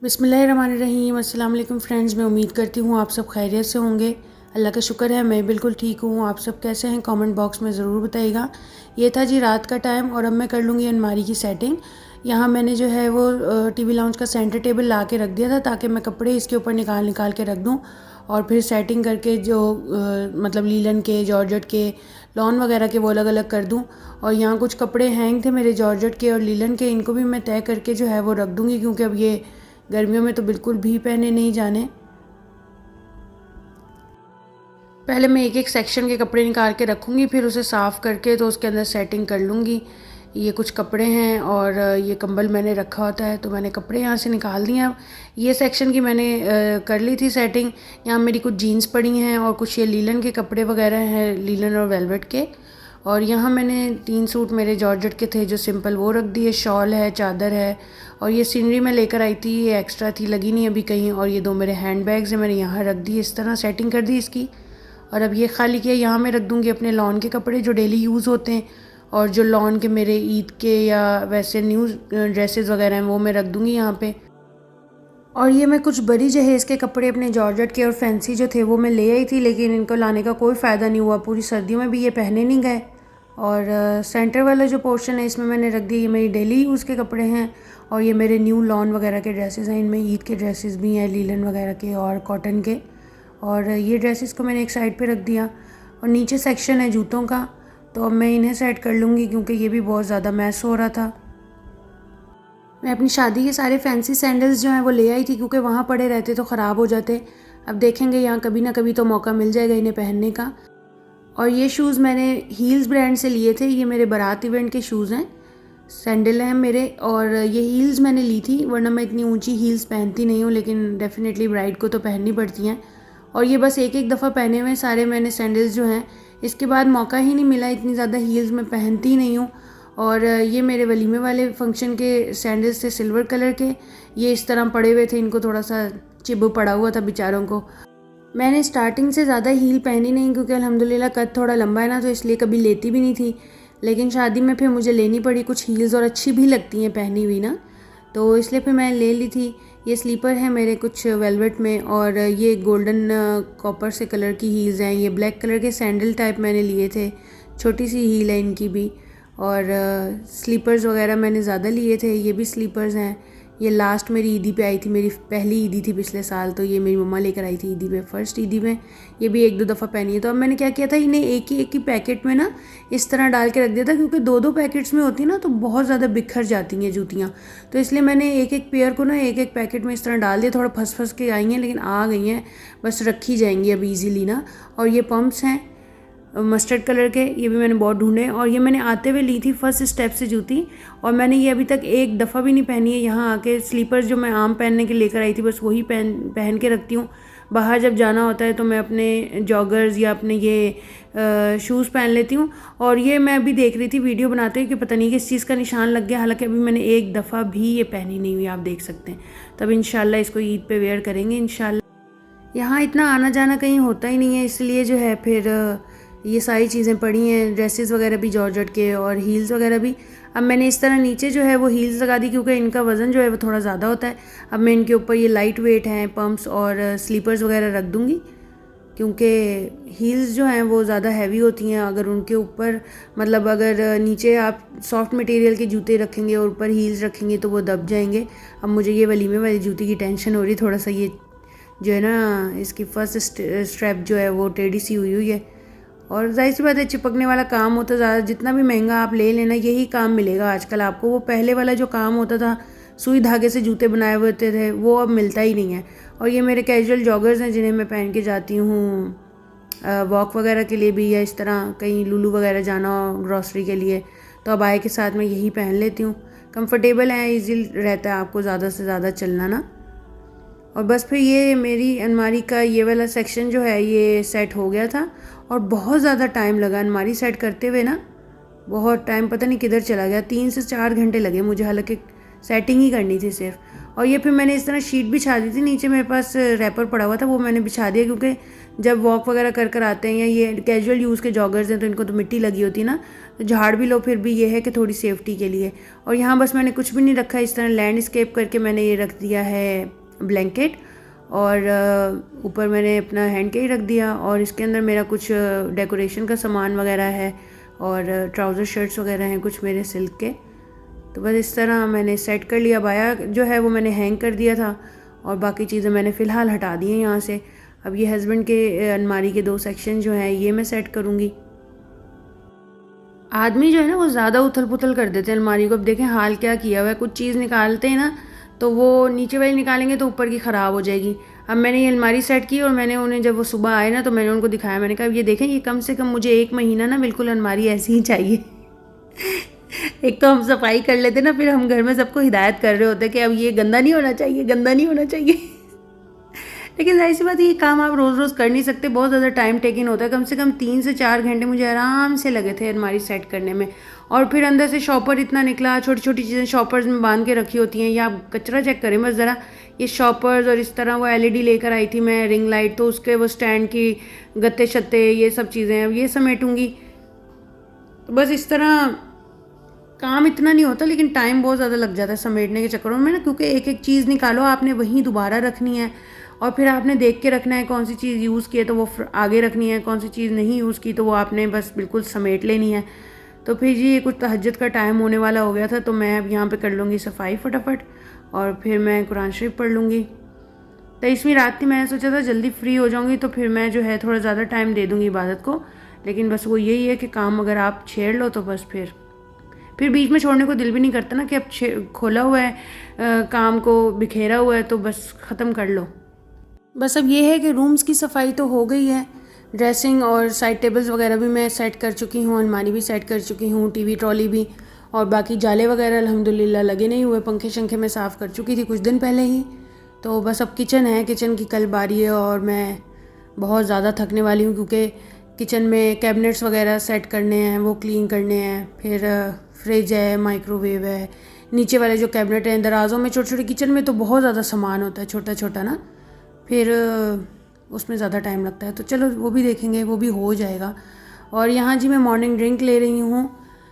बिस्मिल्लाहिर्रहमानिर्रहीम। अस्सलाम वालेकुम फ्रेंड्स, मैं उम्मीद करती हूँ आप सब खैरियत से होंगे। अल्लाह का शुक्र है मैं बिल्कुल ठीक हूँ। आप सब कैसे हैं कमेंट बॉक्स में ज़रूर बताइएगा। ये था जी रात का टाइम और अब मैं कर लूँगी अलमारी की सेटिंग। यहाँ मैंने जो है वो टीवी लाउंज का सेंटर टेबल ला के रख दिया था ताकि मैं कपड़े इसके ऊपर निकाल निकाल के रख दूँ और फिर सेटिंग करके जो मतलब लीलन के जॉर्जेट के लॉन वगैरह के वो अलग अलग कर दूँ। और यहाँ कुछ कपड़े हैंग थे मेरे जॉर्जेट के और लीलन के, इनको भी मैं तय करके जो है वो रख दूँगी क्योंकि अब ये गर्मियों में तो बिल्कुल भी पहने नहीं जाने। पहले मैं एक एक सेक्शन के कपड़े निकाल के रखूँगी, फिर उसे साफ़ करके तो उसके अंदर सेटिंग कर लूँगी। ये कुछ कपड़े हैं और ये कंबल मैंने रखा होता है तो मैंने कपड़े यहाँ से निकाल दिए। अब ये सेक्शन की मैंने कर ली थी सेटिंग। यहाँ मेरी कुछ जीन्स पड़ी हैं और कुछ ये लीलन के कपड़े वगैरह हैं, लीलन और वेलवेट के। और यहाँ मैंने 3 सूट मेरे जॉर्जेट के थे जो सिंपल वो रख दिए। शॉल है, चादर है और ये सीनरी मैं लेकर आई थी, ये एक्स्ट्रा थी, लगी नहीं अभी कहीं। और ये 2 मेरे हैंड बैग्स हैं, मैंने यहाँ रख दी, इस तरह सेटिंग कर दी इसकी। और अब ये खाली किया, यहाँ मैं रख दूँगी अपने लॉन के कपड़े जो डेली यूज़ होते हैं और जो लॉन के मेरे ईद के या वैसे न्यू ड्रेसेस वगैरह हैं वो मैं रख दूँगी यहाँ पे। और ये मैं कुछ बड़ी जहेज़ के कपड़े अपने जॉर्जेट के और फैंसी जो थे वो मैं ले आई थी, लेकिन इनको लाने का कोई फ़ायदा नहीं हुआ, पूरी सर्दियों में भी ये पहने नहीं गए। और सेंटर वाला जो पोर्शन है इसमें मैंने रख दिया, ये मेरी डेली यूज़ के कपड़े हैं और ये मेरे न्यू लॉन वगैरह के ड्रेसेस हैं। इनमें ईद के ड्रेसेस भी हैं, लीलन वगैरह के और कॉटन के। और ये ड्रेसेस को मैंने एक साइड पे रख दिया। और नीचे सेक्शन है जूतों का, तो अब मैं इन्हें सेट कर लूँगी क्योंकि ये भी बहुत ज़्यादा मैस हो रहा था। मैं अपनी शादी के सारे फैंसी सैंडल्स जो हैं वो ले आई थी क्योंकि वहाँ पड़े रहते तो ख़राब हो जाते। अब देखेंगे यहाँ कभी ना कभी तो मौका मिल जाएगा इन्हें पहनने का। और ये शूज़ मैंने हील्स ब्रांड से लिए थे, ये मेरे बारात इवेंट के शूज़ हैं, सैंडल हैं मेरे। और ये हील्स मैंने ली थी, वरना मैं इतनी ऊंची हील्स पहनती नहीं हूँ, लेकिन डेफिनेटली ब्राइड को तो पहननी पड़ती हैं। और ये बस एक एक दफ़ा पहने हुए सारे मैंने सैंडल्स जो हैं, इसके बाद मौका ही नहीं मिला, इतनी ज़्यादा हील्स मैं पहनती ही नहीं हूँ। और ये मेरे वलीमे वाले फंक्शन के सैंडल्स थे सिल्वर कलर के, ये इस तरह पड़े हुए थे, इनको थोड़ा सा चिब पड़ा हुआ था बेचारों को। मैंने स्टार्टिंग से ज़्यादा हील पहनी नहीं क्योंकि अल्हम्दुलिल्लाह कद थोड़ा लंबा है ना, तो इसलिए कभी लेती भी नहीं थी। लेकिन शादी में फिर मुझे लेनी पड़ी कुछ हील्स और अच्छी भी लगती हैं पहनी हुई ना, तो इसलिए फिर मैं ले ली थी। ये स्लीपर है मेरे कुछ वेलवेट में और ये गोल्डन कॉपर से कलर की हील्स हैं। ये ब्लैक कलर के सैंडल टाइप मैंने लिए थे, छोटी सी हील है इनकी भी। और स्लीपर्स वगैरह मैंने ज़्यादा लिए थे, ये भी स्लीपर्स हैं। ये लास्ट मेरी ईदी पे आई थी, मेरी पहली ईदी थी पिछले साल, तो ये मेरी मम्मा लेकर आई थी ईदी पे, फर्स्ट ईदी में। ये भी 1-2 दफ़ा पहनी है। तो अब मैंने क्या किया था, इन्हें एक ही पैकेट में ना इस तरह डाल के रख दिया था क्योंकि 2-2 पैकेट्स में होती ना तो बहुत ज़्यादा बिखर जाती हैं जूतियाँ। तो इसलिए मैंने एक एक पेयर को ना एक एक पैकेट में इस तरह डाल दिया। थोड़ा फंस के आई हैं लेकिन आ गई हैं, बस रखी जाएंगी अब ईजीली ना। और ये पम्प्स हैं मस्टर्ड कलर के, ये भी मैंने बहुत ढूंढे और ये मैंने आते हुए ली थी फर्स्ट स्टेप से जूती, और मैंने ये अभी तक एक दफ़ा भी नहीं पहनी है। यहाँ आके स्लीपर्स जो मैं आम पहनने के लेकर आई थी बस वही पहन के रखती हूँ। बाहर जब जाना होता है तो मैं अपने जॉगर्स या अपने ये शूज़ पहन लेती हूँ। और ये मैं अभी देख रही थी वीडियो बनाते हुए कि पता नहीं किस चीज़ का निशान लग गया, हालांकि अभी मैंने एक दफ़ा भी ये पहनी नहीं हुई, आप देख सकते हैं। तब इंशाल्लाह इसको ईद पे वेयर करेंगे इंशाल्लाह। यहाँ इतना आना जाना कहीं होता ही नहीं है, इसलिए जो है फिर ये सारी चीज़ें पड़ी हैं, ड्रेसेस वगैरह भी जॉर्जेट के और हील्स वगैरह भी। अब मैंने इस तरह नीचे जो है वो हील्स लगा दी क्योंकि इनका वज़न जो है वो थोड़ा ज़्यादा होता है। अब मैं इनके ऊपर ये लाइट वेट हैं पम्प्स और स्लीपर्स वगैरह रख दूँगी क्योंकि हील्स जो हैं वो ज़्यादा हैवी होती हैं। अगर उनके ऊपर मतलब अगर नीचे आप सॉफ्ट मटेरियल के जूते रखेंगे और ऊपर हील्स रखेंगे तो वो दब जाएंगे। अब मुझे ये वलीमे वाली जूती की टेंशन हो रही, थोड़ा सा ये जो है ना इसकी फर्स्ट स्ट्रैप जो है वो टेढ़ी सी हुई है। और जाहिर सी बात है चिपकने वाला काम होता है ज़्यादा, जितना भी महंगा आप ले लेना यही काम मिलेगा आजकल आपको। वो पहले वाला जो काम होता था सुई धागे से जूते बनाए हुए होते थे वो अब मिलता ही नहीं है। और ये मेरे कैजुअल जॉगर्स हैं जिन्हें मैं पहन के जाती हूँ वॉक वगैरह के लिए भी, या इस तरह कहीं लुलू वगैरह जाना हो ग्रॉसरी के लिए तो अब आए के साथ मैं यही पहन लेती हूँ। कंफर्टेबल है, ईजी रहता है आपको ज़्यादा से ज़्यादा चलना ना। और बस फिर ये मेरी अलमारी का ये वाला सेक्शन जो है ये सेट हो गया था और बहुत ज़्यादा टाइम लगा अलमारी सेट करते हुए ना, बहुत टाइम पता नहीं किधर चला गया, 3 से 4 घंटे लगे मुझे, हालांकि सेटिंग ही करनी थी सिर्फ। और ये फिर मैंने इस तरह शीट बिछा दी थी, नीचे मेरे पास रैपर पड़ा हुआ था वो मैंने बिछा दिया क्योंकि जब वॉक वगैरह कर आते हैं या ये कैजुअल यूज़ के जॉगर्स हैं तो इनको तो मिट्टी लगी होती है ना, तो झाड़ भी लो फिर भी ये है कि थोड़ी सेफ्टी के लिए। और यहाँ बस मैंने कुछ भी नहीं रखा, इस तरह लैंडस्केप करके मैंने ये रख दिया है ब्लैंकेट, और ऊपर मैंने अपना हैंड कैरी रख दिया, और इसके अंदर मेरा कुछ डेकोरेशन का सामान वगैरह है और ट्राउज़र शर्ट्स वगैरह हैं कुछ मेरे सिल्क के। तो बस इस तरह मैंने सेट कर लिया। बाया जो है वो मैंने हैंग कर दिया था और बाकी चीज़ें मैंने फ़िलहाल हटा दी हैं यहाँ से। अब ये हस्बैंड के अलमारी के 2 सेक्शन जो हैं ये मैं सेट करूँगी। आदमी जो है ना वो ज़्यादा उथल पुथल कर देते हैं अलमारी को। अब देखें हाल क्या किया हुआ है, कुछ चीज़ निकालते हैं ना तो वो नीचे वाली निकालेंगे तो ऊपर की ख़राब हो जाएगी। अब मैंने ये अलमारी सेट की और मैंने उन्हें जब वो सुबह आए ना तो मैंने उनको दिखाया, मैंने कहा ये देखें ये कम से कम मुझे 1 महीना ना बिल्कुल अलमारी ऐसी ही चाहिए। एक तो हम सफाई कर लेते ना, फिर हम घर में सबको हिदायत कर रहे होते कि अब ये गंदा नहीं होना चाहिए, गंदा नहीं होना चाहिए। लेकिन जाहिर सी बात है ये काम आप रोज़ रोज़ कर नहीं सकते, बहुत ज़्यादा टाइम टेकिंग होता है। कम से कम 3 से 4 घंटे मुझे आराम से लगे थे अलमारी सेट करने में। और फिर अंदर से शॉपर इतना निकला, छोटी छोटी चीज़ें शॉपर्स में बांध के रखी होती हैं। या आप कचरा चेक करें बस ज़रा, ये शॉपर्स और इस तरह वो LED लेकर आई थी मैं, रिंग लाइट, तो उसके वो स्टैंड की गत्ते शत्ते ये सब चीज़ें अब ये समेटूँगी। तो बस इस तरह काम इतना नहीं होता लेकिन टाइम बहुत ज़्यादा लग जाता है समेटने के चक्करों में ना, क्योंकि एक एक चीज़ निकालो आपने वहीं दोबारा रखनी है और फिर आपने देख के रखना है कौन सी चीज़ यूज़ की है तो वो आगे रखनी है, कौन सी चीज़ नहीं यूज़ की तो वो आपने बस बिल्कुल समेट लेनी है। तो फिर जी ये कुछ तहज्जुद का टाइम होने वाला हो गया था, तो मैं अब यहाँ पे कर लूँगी सफाई फटाफट और फिर मैं कुरान शरीफ पढ़ लूँगी। 23वीं रात थी, मैंने सोचा था जल्दी फ्री हो जाऊँगी तो फिर मैं जो है थोड़ा ज़्यादा टाइम दे दूँगी इबादत को, लेकिन बस वो यही है कि काम अगर आप छेड़ लो तो बस फिर बीच में छोड़ने को दिल भी नहीं करता ना कि अब खोला हुआ है काम को, बिखेरा हुआ है तो बस ख़त्म कर लो। बस अब ये है कि रूम्स की सफाई तो हो गई है, ड्रेसिंग और साइड टेबल्स वगैरह भी मैं सेट कर चुकी हूँ, अलमारी भी सेट कर चुकी हूँ, टीवी ट्रॉली भी, और बाकी जाले वगैरह अल्हम्दुलिल्लाह लगे नहीं हुए, पंखे शंखे मैं साफ़ कर चुकी थी कुछ दिन पहले ही। तो बस अब किचन है, किचन की कल बारी है और मैं बहुत ज़्यादा थकने वाली हूँ क्योंकि किचन में कैबिनेट्स वगैरह सेट करने हैं, वो क्लीन करने हैं, फिर फ्रिज है, माइक्रोवेव है, नीचे वाले जो कैबिनेट हैं दराज़ों में, छोटे छोटे किचन में तो बहुत ज़्यादा सामान होता है छोटा छोटा ना, फिर उसमें ज़्यादा टाइम लगता है। तो चलो वो भी देखेंगे, वो भी हो जाएगा। और यहाँ जी मैं मॉर्निंग ड्रिंक ले रही हूँ,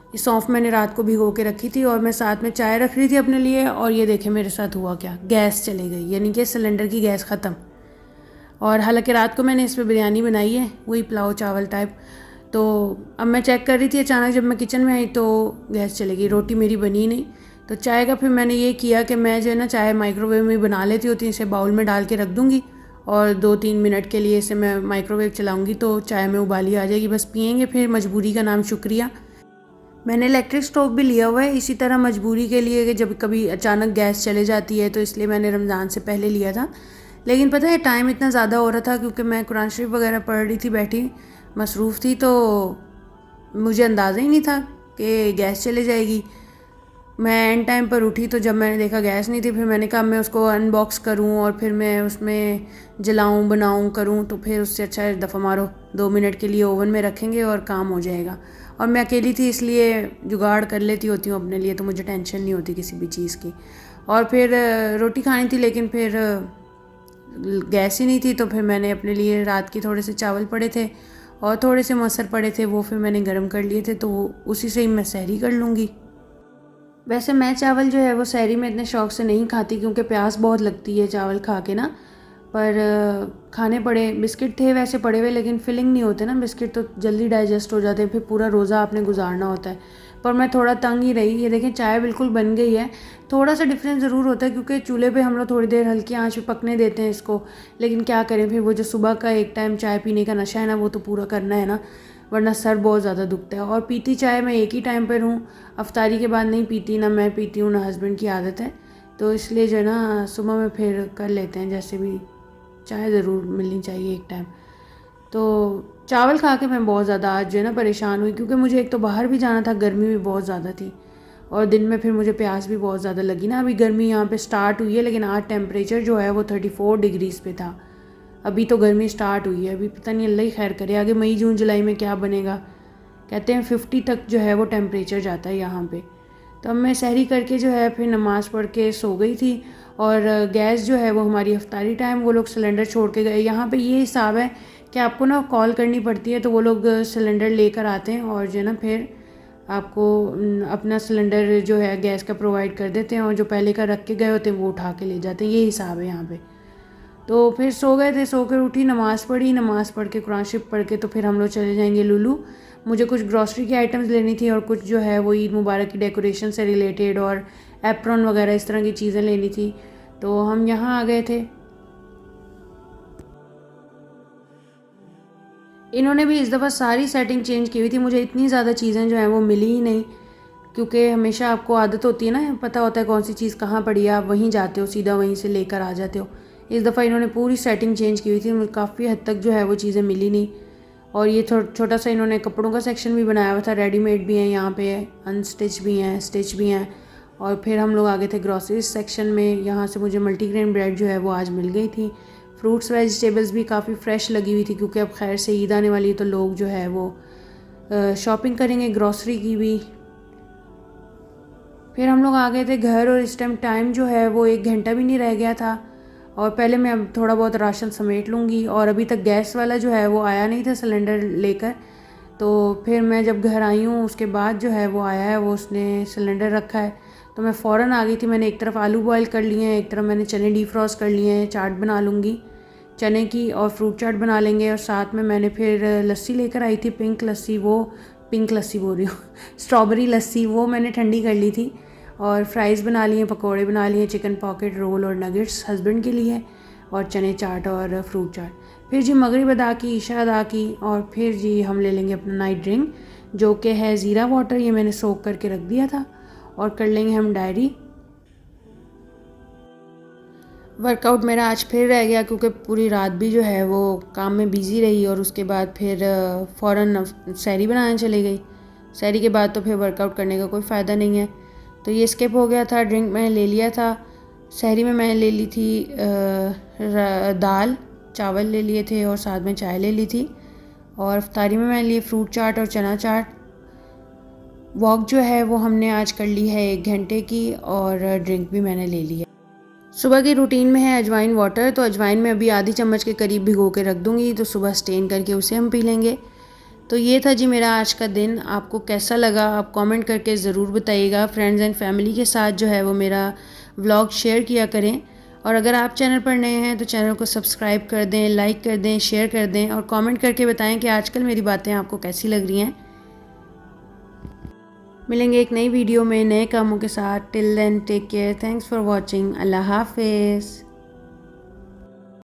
ये सौंफ मैंने रात को भिगो के रखी थी और मैं साथ में चाय रख रही थी अपने लिए, और ये देखें मेरे साथ हुआ क्या, गैस चली गई, यानी कि सिलेंडर की गैस ख़त्म। और हालांकि रात को मैंने इस पर बिरयानी बनाई है, वही पुलाव चावल टाइप। तो अब मैं चेक कर रही थी, अचानक जब मैं किचन में आई तो गैस चली गई, रोटी मेरी बनी नहीं। तो चाय का फिर मैंने ये किया कि मैं जो है ना चाय माइक्रोवेव में बना लेती होती, इसे बाउल में डाल के रख दूँगी और 2-3 मिनट के लिए इसे मैं माइक्रोवेव चलाऊँगी तो चाय में उबाली आ जाएगी, बस पियेंगे। फिर मजबूरी का नाम शुक्रिया। मैंने इलेक्ट्रिक स्टोव भी लिया हुआ है इसी तरह मजबूरी के लिए कि जब कभी अचानक गैस चले जाती है, तो इसलिए मैंने रमज़ान से पहले लिया था। लेकिन पता है टाइम इतना ज़्यादा हो रहा था क्योंकि मैं कुरान शरीफ वगैरह पढ़ रही थी, बैठी मसरूफ़ थी, तो मुझे अंदाज़ा ही नहीं था कि गैस चले जाएगी। मैं एंड टाइम पर उठी तो जब मैंने देखा गैस नहीं थी, फिर मैंने कहा मैं उसको अनबॉक्स करूं और फिर मैं उसमें जलाऊं बनाऊं करूं, तो फिर उससे अच्छा दफ़ा मारो 2 मिनट के लिए ओवन में रखेंगे और काम हो जाएगा। और मैं अकेली थी इसलिए जुगाड़ कर लेती होती हूँ अपने लिए, तो मुझे टेंशन नहीं होती किसी भी चीज़ की। और फिर रोटी खानी थी लेकिन फिर गैस ही नहीं थी, तो फिर मैंने अपने लिए रात के थोड़े से चावल पड़े थे और थोड़े से मसर पड़े थे, वो फिर मैंने गर्म कर लिए थे, तो उसी से ही मैं सहरी कर लूँगी। वैसे मैं चावल जो है वो सहरी में इतने शौक़ से नहीं खाती क्योंकि प्यास बहुत लगती है चावल खा के ना, पर खाने पड़े। बिस्किट थे वैसे पड़े हुए लेकिन फिलिंग नहीं होते ना बिस्किट, तो जल्दी डाइजेस्ट हो जाते हैं, फिर पूरा रोज़ा आपने गुजारना होता है। पर मैं थोड़ा तंग ही रही। ये देखें चाय बिल्कुल बन गई है। थोड़ा सा डिफरेंस ज़रूर होता है क्योंकि चूल्हे पे हम लोग थोड़ी देर हल्की आंच पे पकने देते हैं इसको, लेकिन क्या करें, फिर वो जो सुबह का एक टाइम चाय पीने का नशा है ना वो तो पूरा करना है ना, वरना सर बहुत ज़्यादा दुखता है। और पीती चाय मैं एक ही टाइम पर हूँ, अफ्तारी के बाद नहीं पीती, ना मैं पीती हूँ ना हस्बैंड की आदत है, तो इसलिए जो है ना सुबह में फिर कर लेते हैं, जैसे भी चाय ज़रूर मिलनी चाहिए एक टाइम। तो चावल खा के मैं बहुत ज़्यादा आज जो है ना परेशान हुई क्योंकि मुझे एक तो बाहर भी जाना था, गर्मी भी बहुत ज़्यादा थी और दिन में फिर मुझे प्यास भी बहुत ज़्यादा लगी ना। अभी गर्मी यहाँ पे स्टार्ट हुई है लेकिन आज टेम्परेचर जो है वो 34 डिग्रीज़ पे था। अभी तो गर्मी स्टार्ट हुई है, अभी पता नहीं, अल्लाह ही खैर करे आगे मई जून जुलाई में क्या बनेगा। कहते हैं 50 तक जो है वो टेम्परेचर जाता है यहाँ पे। तो अब मैं सहरी करके जो है फिर नमाज़ पढ़ के सो गई थी। और गैस जो है वो हमारी अफ्तारी टाइम वो लोग सिलेंडर छोड़ के गए। यहाँ पे ये हिसाब है कि आपको ना कॉल करनी पड़ती है, तो वो लोग सिलेंडर लेकर आते हैं और जो है ना फिर आपको अपना सिलेंडर जो है गैस का प्रोवाइड कर देते हैं, और जो पहले का रख के गए होते हैं वो उठा के ले जाते हैं। ये हिसाब है यहाँ पे। तो फिर सो गए थे, सोकर उठी, नमाज़ पढ़ी, नमाज़ पढ़ के कुरान शरीफ पढ़ के तो फिर हम लोग चले जाएंगे लुलु। मुझे कुछ ग्रॉसरी की आइटम्स लेनी थी और कुछ जो है वो ईद मुबारक की डेकोरेशन से रिलेटेड और एप्रॉन वगैरह इस तरह की चीज़ें लेनी थी। तो हम यहाँ आ गए थे। इन्होंने भी इस दफ़ा सारी सेटिंग चेंज की हुई थी। मुझे इतनी ज़्यादा चीज़ें जो हैं वो मिली ही नहीं, क्योंकि हमेशा आपको आदत होती है ना, पता होता है कौन सी चीज़ कहाँ पड़ी है, आप वहीं जाते हो, सीधा वहीं से लेकर आ जाते हो। इस दफ़ा इन्होंने पूरी सेटिंग चेंज की हुई थी, मुझे काफ़ी हद तक जो है वो चीज़ें मिली नहीं। और ये छोटा सा इन्होंने कपड़ों का सेक्शन भी बनाया हुआ था, रेडीमेड भी हैं यहाँ पे, अनस्टिच भी हैं, स्टिच भी हैं। और फिर हम लोग आ गए थे ग्रॉसरी सेक्शन में। यहाँ से मुझे मल्टीग्रेन ब्रेड जो है वो आज मिल गई थी। फ्रूट्स वेजिटेबल्स भी काफ़ी फ़्रेश लगी हुई थी, क्योंकि अब खैर से ईद आने वाली है, तो लोग जो है वो शॉपिंग करेंगे ग्रॉसरी की भी। फिर हम लोग आ गए थे घर, और इस टाइम जो है वो 1 घंटा भी नहीं रह गया था। और पहले मैं अब थोड़ा बहुत राशन समेट लूँगी, और अभी तक गैस वाला जो है वो आया नहीं था सिलेंडर लेकर। तो फिर मैं जब घर आई हूँ उसके बाद जो है वो आया है, वो उसने सिलेंडर रखा है। तो मैं फ़ौरन आ गई थी। मैंने एक तरफ आलू बॉयल कर लिए हैं, एक तरफ मैंने चने डीफ्रॉस्ट कर लिए हैं, चाट बना लूँगी चने की, और फ्रूट चाट बना लेंगे। और साथ में मैंने फिर लस्सी लेकर आई थी, पिंक लस्सी बोल रही हूँ स्ट्रॉबेरी लस्सी, वो मैंने ठंडी कर ली थी। और फ्राइज़ बना लिए, पकोड़े बना लिए, चिकन पॉकेट, रोल और नगेट्स हस्बैंड के लिए, और चने चाट और फ्रूट चाट। फिर जी मगरिब अदा की, ईशा अदा की, और फिर जी हम ले लेंगे अपना नाइट ड्रिंक, जो कि है ज़ीरा वाटर। ये मैंने सोक करके रख दिया था। और कर लेंगे हम डायरी। वर्कआउट मेरा आज फिर रह गया, क्योंकि पूरी रात भी जो है वो काम में बिज़ी रही, और उसके बाद फिर फ़ौरन सहरी बनाने चली गई। सहरी के बाद तो फिर वर्कआउट करने का कोई फ़ायदा नहीं है, तो ये स्किप हो गया था। ड्रिंक मैंने ले लिया था। सहरी में मैंने ले ली थी दाल चावल ले लिए थे, और साथ में चाय ले ली थी। और इफ्तारी में मैंने लिए फ्रूट चाट और चना चाट। वॉक जो है वो हमने आज कर ली है 1 घंटे की, और ड्रिंक भी मैंने ले ली है। सुबह की रूटीन में है अजवाइन वाटर, तो अजवाइन में अभी आधी चम्मच के करीब भिगो के रख दूँगी, तो सुबह स्टेन करके उसे हम पी लेंगे। तो ये था जी मेरा आज का दिन। आपको कैसा लगा आप कमेंट करके ज़रूर बताइएगा। फ्रेंड्स एंड फैमिली के साथ जो है वो मेरा व्लॉग शेयर किया करें। और अगर आप चैनल पर नए हैं तो चैनल को सब्सक्राइब कर दें, लाइक कर दें, शेयर कर दें, और कमेंट करके बताएं कि आजकल मेरी बातें आपको कैसी लग रही हैं। मिलेंगे एक नई वीडियो में नए कामों के साथ। Till then take care, thanks for watching, अल्लाह हाफिज़।